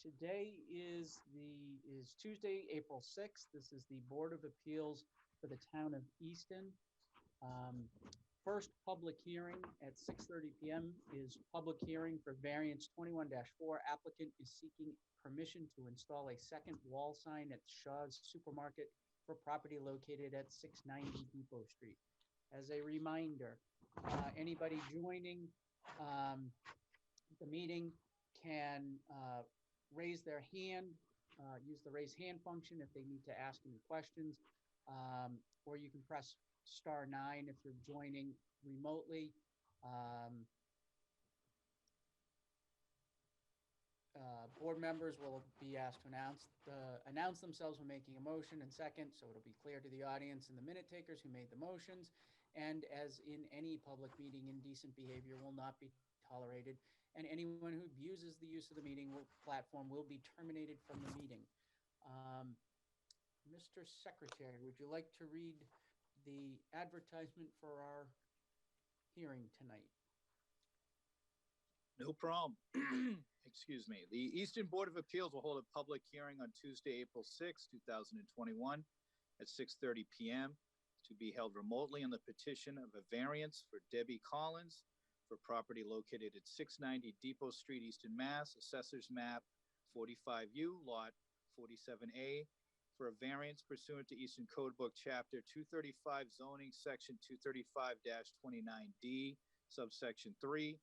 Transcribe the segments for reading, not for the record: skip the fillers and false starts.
Today is Tuesday, April 6th. This is the Board of Appeals for the town of Easton. First public hearing at 6:30 p.m. is public hearing for variance 21-4. Applicant is seeking permission to install a second wall sign at Shaw's Supermarket for property located at 690 Depot Street. As a reminder, anybody joining the meeting can raise their hand, use the raise hand function if they need to ask any questions, or you can press *9 if you're joining remotely. Board members will be asked to announce themselves when making a motion and second, so it'll be clear to the audience and the minute takers who made the motions. And as in any public meeting, indecent behavior will not be tolerated, and anyone who abuses the use of the meeting platform will be terminated from the meeting. Mr. Secretary, would you like to read the advertisement for our hearing tonight? No problem. Excuse me. The Easton Board of Appeals will hold a public hearing on Tuesday, April 6, 2021 at 6:30 p.m. to be held remotely on the petition of a variance for Debbie Collins for property located at 690 Depot Street, Easton, Mass, Assessor's Map 45U, Lot 47A, for a variance pursuant to Easton Code Book Chapter 235, Zoning, Section 235-29D, subsection 3,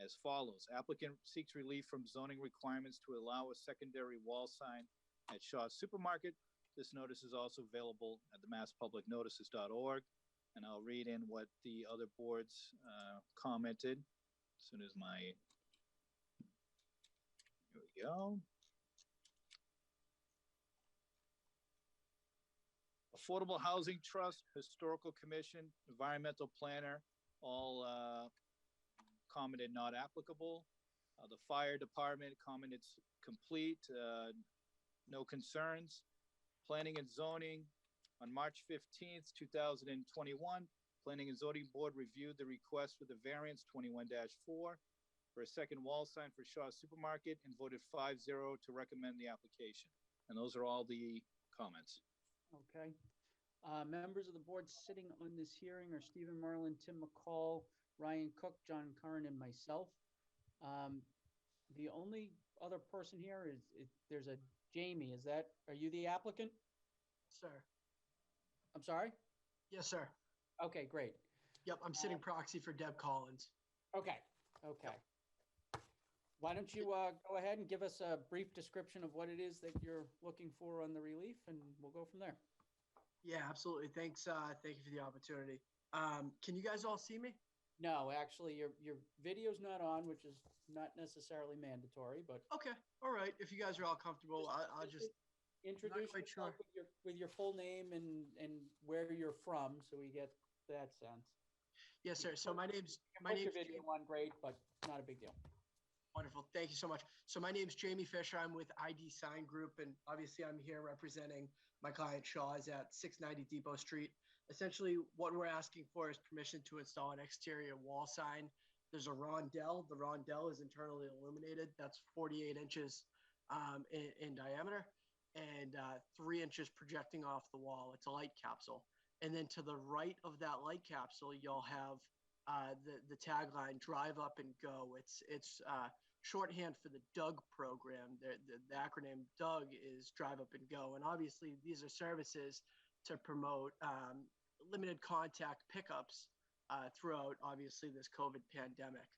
as follows. Applicant seeks relief from zoning requirements to allow a secondary wall sign at Shaw's Supermarket. This notice is also available at the masspublicnotices.org. And I'll read in what the other boards commented as soon as here we go. Affordable Housing Trust, Historical Commission, Environmental Planner, all commented not applicable. The Fire Department commented it's complete, no concerns. Planning and Zoning, on March 15th, 2021, Planning and Zoning Board reviewed the request for the variance 21-4 for a second wall sign for Shaw's Supermarket and voted 5-0 to recommend the application. And those are all the comments. Okay. Members of the board sitting on this hearing are Stephen Merlin, Tim McCall, Ryan Cook, John Curran, and myself. The only other person here is there's a Jamie. Are you the applicant? Sir. I'm sorry? Yes, sir. Okay, great. Yep, I'm sitting proxy for Deb Collins. Okay. Why don't you go ahead and give us a brief description of what it is that you're looking for on the relief, and we'll go from there. Yeah, absolutely. Thanks. Thank you for the opportunity. Can you guys all see me? No, actually, your video's not on, which is not necessarily mandatory, but okay. All right. If you guys are all comfortable, I'll just introduce yourself with your full name and where you're from, so we get that sense. Yes, sir. So my name's video on great, but not a big deal. Wonderful. Thank you so much. So my name's Jamie Fisher. I'm with ID Sign Group, and obviously I'm here representing my client Shaw's at 690 Depot Street. Essentially, what we're asking for is permission to install an exterior wall sign. There's a rondelle. The rondelle is internally illuminated. That's 48 inches in diameter and 3 inches projecting off the wall. It's a light capsule. And then to the right of that light capsule, you'll have the tagline, "Drive Up and Go." It's shorthand for the DUG program. The acronym DUG is Drive Up and Go. And obviously, these are services to promote limited contact pickups throughout, obviously, this COVID pandemic.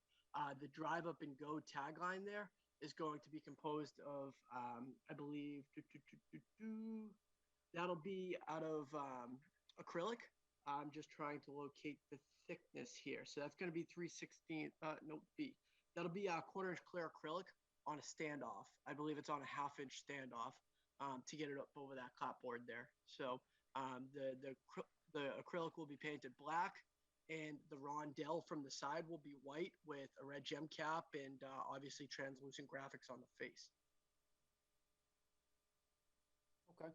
The Drive Up and Go tagline there is going to be composed of, I believe, that'll be out of acrylic. I'm just trying to locate the thickness here. So that's going to be 3/16, B. That'll be a 1/4 inch clear acrylic on a standoff. I believe it's on a 1/2 inch standoff to get it up over that clapboard there. So the acrylic will be painted black, and the rondelle from the side will be white with a red gem cap and obviously translucent graphics on the face. Okay.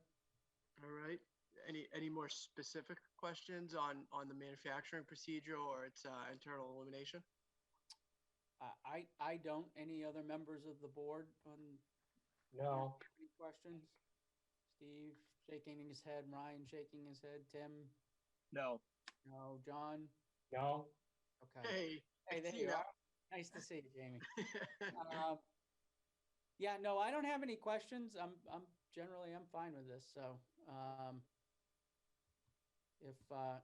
All right. Any more specific questions on the manufacturing procedure or its internal illumination? I don't. Any other members of the board on No. Any questions? Steve shaking his head, Ryan shaking his head, Tim? No. No, John? No. Okay. Hey. Hey, there see you ya. are. Nice to see you, Jamie. Yeah, no, I don't have any questions. I'm generally, I'm fine with this, so,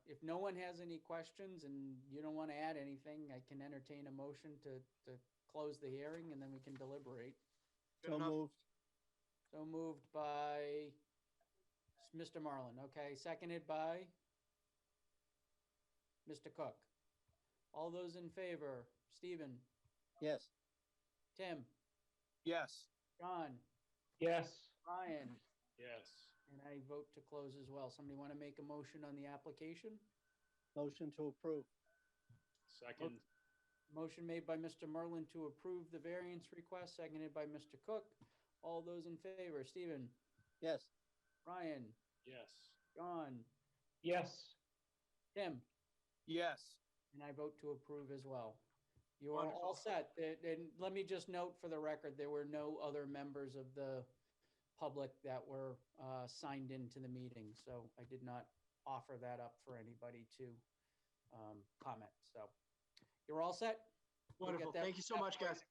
if no one has any questions and you don't want to add anything, I can entertain a motion to close the hearing and then we can deliberate. Good So enough. moved. So moved by Mr. Marlin, okay, seconded by Mr. Cook. All those in favor, Stephen, Yes. Tim, Yes. John, Yes. Ryan, Yes. and I vote to close as well. Somebody want to make a motion on the application? Motion to approve. Second. Motion made by Mr. Merlin to approve the variance request, seconded by Mr. Cook. All those in favor, Stephen, Yes. Ryan, Yes. John, Yes. Tim, Yes. and I vote to approve as well. You are Wonderful. all set. And let me just note for the record, there were no other members of the public that were signed into the meeting, so I did not offer that up for anybody to comment. So you're all set? We'll get Wonderful. that- Thank you so that much, for you guys.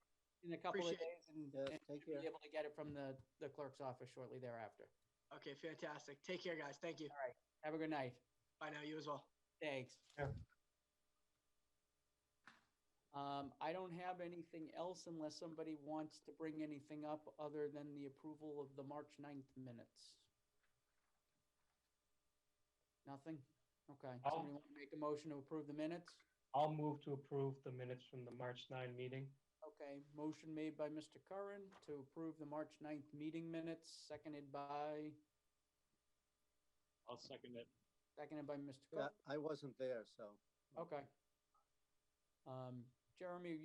In a couple of Appreciate days, and Yes, and take you'll care. be able to get it from the clerk's office shortly thereafter. Okay, fantastic. Take care, guys. Thank you. All right. Have a good night. Bye now. You as well. Thanks. Yeah. I don't have anything else unless somebody wants to bring anything up other than the approval of the March 9th minutes. Nothing? Okay. Somebody want to make a motion to approve the minutes? I'll move to approve the minutes from the March 9 meeting. Okay, motion made by Mr. Curran to approve the March 9th meeting minutes, seconded by I'll second it. Mr. Yeah, Cook. I wasn't there, so. Okay. Jeremy,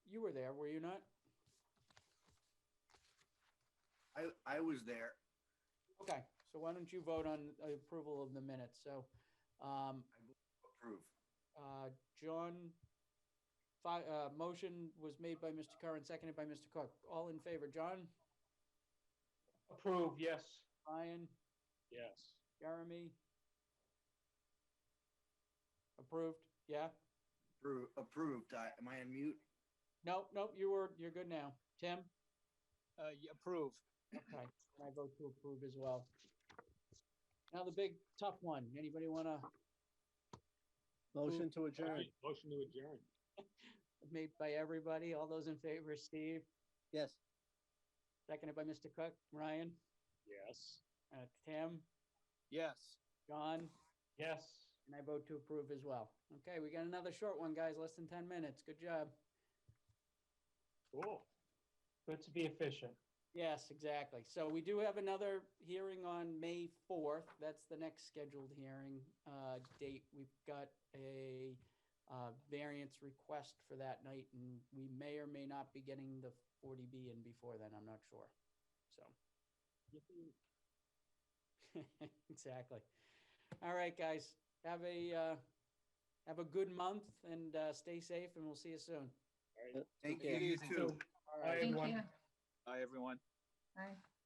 you were there, were you not? I was there. Okay, so why don't you vote on approval of the minutes? So, Approve. John, motion was made by Mr. Curran, seconded by Mr. Cook. All in favor, John, Approve, yes. Ryan, Yes. Jeremy? Approved, yeah? Approved. Am I on mute? Nope, you're good now. Tim? Approve. Okay, and I vote to approve as well. Now the big tough one. Anybody want to, Motion to adjourn. Motion to adjourn. made by everybody? All those in favor, Steve? Yes. Seconded by Mr. Cook. Ryan? Yes. Tim? Yes. John? Yes. And I vote to approve as well. Okay, we got another short one, guys, less than 10 minutes. Good job. Cool. Good to be efficient. Yes, exactly. So we do have another hearing on May 4th. That's the next scheduled hearing date. We've got a variance request for that night, and we may or may not be getting the 40B in before then. I'm not sure. So. Exactly. All right, guys. Have a good month and stay safe, and we'll see you soon. Thank Take you. it You easy. too. All Bye, right. Thank everyone. you. Bye, everyone. Bye.